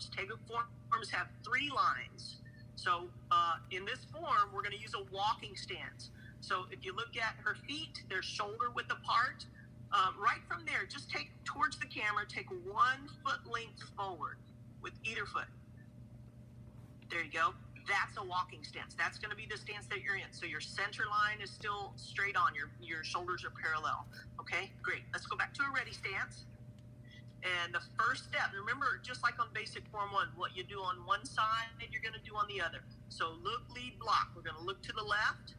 forms. Taegeuk forms have 3 lines. So in this form, we're going to use a walking stance. So if you look at her feet, they're shoulder width apart. Right from there, just take towards the camera, take 1 foot length forward with either foot. There you go. That's a walking stance. That's going to be the stance that you're in. So your center line is still straight on. Your shoulders are parallel. Okay, great. Let's go back to a ready stance. And the first step, remember, just like on basic form 1, what you do on one side, you're going to do on the other. So look, lead, block. We're going to look to the left.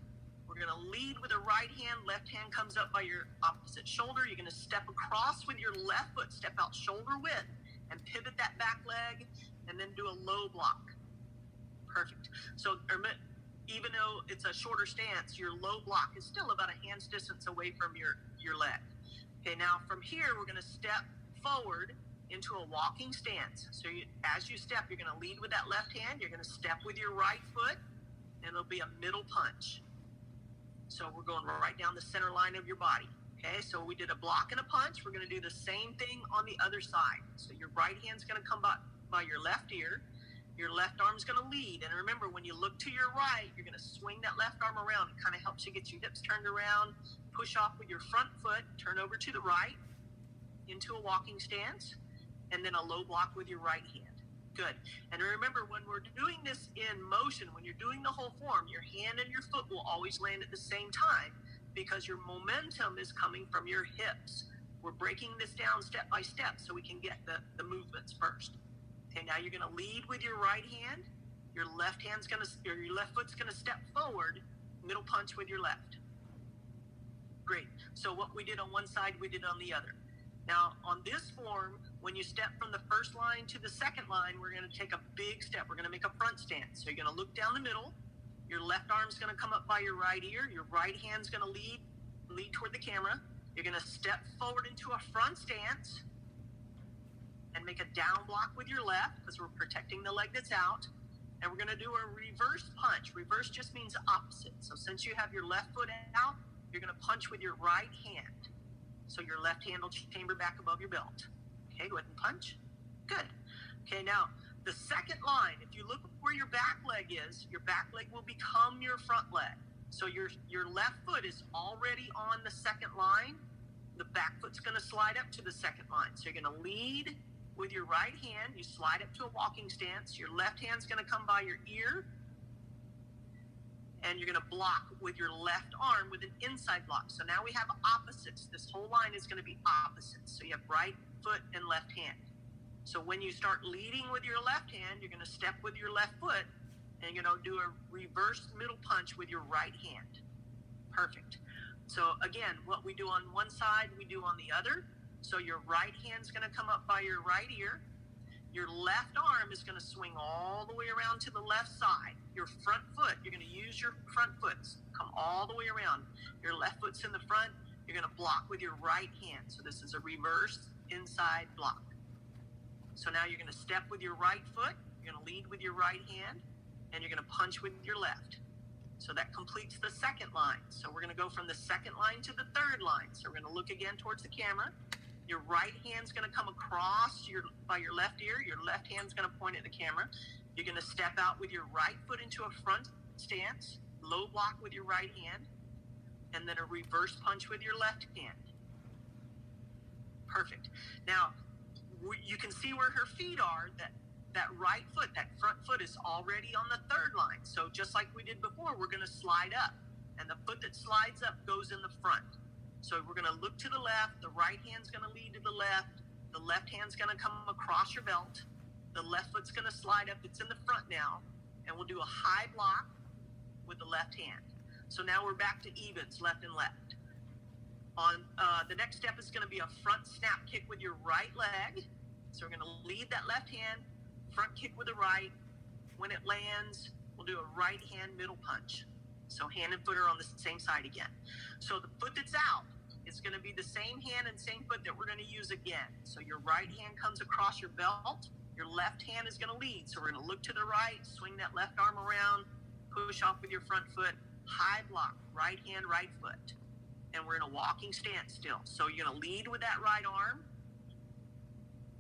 We're going to lead with the right hand. Left hand comes up by your opposite shoulder. You're going to step across with your left foot, step out shoulder width, and pivot that back leg, and then do a low block. Perfect. So even though it's a shorter stance, your low block is still about a hand's distance away from your leg. Okay, now from here, we're going to step forward into a walking stance. So as you step, you're going to lead with that left hand. You're going to step with your right foot, and it'll be a middle punch. So we're going right down the center line of your body. Okay, so we did a block and a punch. We're going to do the same thing on the other side. So your right hand's going to come by your left ear. Your left arm's going to lead. And remember, when you look to your right, you're going to swing that left arm around. It kind of helps you get your hips turned around. Push off with your front foot. Turn over to the right into a walking stance. And then a low block with your right hand. Good. And remember, when we're doing this in motion, when you're doing the whole form, your hand and your foot will always land at the same time because your momentum is coming from your hips. We're breaking this down step by step so we can get the movements first. Okay, now you're going to lead with your right hand. Your left foot's going to step forward, middle punch with your left. Great. So what we did on one side, we did on the other. Now, on this form, when you step from the first line to the second line, we're going to take a big step. We're going to make a front stance. So you're going to look down the middle. Your left arm's going to come up by your right ear. Your right hand's going to lead toward the camera. You're going to step forward into a front stance and make a down block with your left because we're protecting the leg that's out. And we're going to do a reverse punch. Reverse just means opposite. So since you have your left foot out, you're going to punch with your right hand. So your left hand will chamber back above your belt. Okay, go ahead and punch. Good. Okay, now the second line, if you look where your back leg is, your back leg will become your front leg. So your left foot is already on the second line. The back foot's going to slide up to the second line. So you're going to lead with your right hand. You slide up to a walking stance. Your left hand's going to come by your ear. And you're going to block with your left arm with an inside block. So now we have opposites. This whole line is going to be opposites. So you have right foot and left hand. So when you start leading with your left hand, you're going to step with your left foot and you're going to do a reverse middle punch with your right hand. Perfect. So again, what we do on one side, we do on the other. So your right hand's going to come up by your right ear. Your left arm is going to swing all the way around to the left side. Your front foot, you're going to use your front foot, come all the way around. Your left foot's in the front. You're going to block with your right hand. So this is a reverse inside block. So now you're going to step with your right foot. You're going to lead with your right hand. And you're going to punch with your left. So that completes the second line. So we're going to go from the second line to the third line. So we're going to look again towards the camera. Your right hand's going to come across by your left ear. Your left hand's going to point at the camera. You're going to step out with your right foot into a front stance, low block with your right hand, and then a reverse punch with your left hand. Perfect. Now, you can see where her feet are. That right foot, that front foot is already on the third line. So just like we did before, we're going to slide up. And the foot that slides up goes in the front. So we're going to look to the left. The right hand's going to lead to the left. The left hand's going to come across your belt. The left foot's going to slide up. It's in the front now. And we'll do a high block with the left hand. So now we're back to evens, left and left. On the next step is going to be a front snap kick with your right leg. So we're going to lead that left hand, front kick with the right. When it lands, we'll do a right hand middle punch. So hand and foot are on the same side again. So the foot that's out is going to be the same hand and same foot that we're going to use again. So your right hand comes across your belt. Your left hand is going to lead. So we're going to look to the right, swing that left arm around, push off with your front foot, high block, right hand, right foot. And we're in a walking stance still. So you're going to lead with that right arm.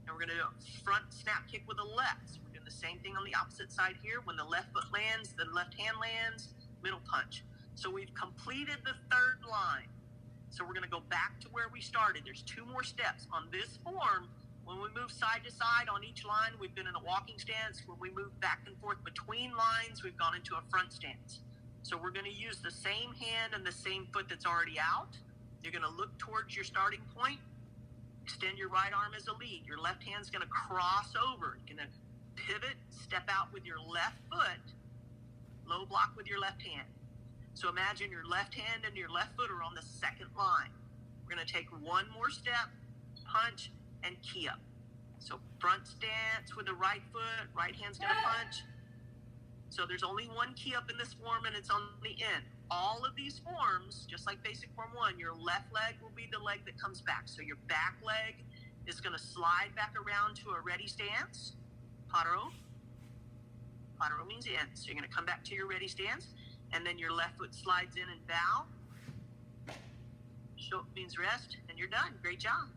And we're going to do a front snap kick with the left. So we're doing the same thing on the opposite side here. When the left foot lands, the left hand lands, middle punch. So we've completed the third line. So we're going to go back to where we started. There's 2 more steps. On this form, when we move side to side on each line, we've been in a walking stance. When we move back and forth between lines, we've gone into a front stance. So we're going to use the same hand and the same foot that's already out. You're going to look towards your starting point. Extend your right arm as a lead. Your left hand's going to cross over. You're going to pivot, step out with your left foot, low block with your left hand. So imagine your left hand and your left foot are on the second line. We're going to take one more step, punch, and key up. So front stance with the right foot, right hand's going to punch. So there's only one key up in this form, and it's on the end. All of these forms, just like basic form 1, your left leg will be the leg that comes back. So your back leg is going to slide back around to a ready stance. Paro. Paro means in. So you're going to come back to your ready stance. And then your left foot slides in and bow. Shot means rest, and you're done. Great job.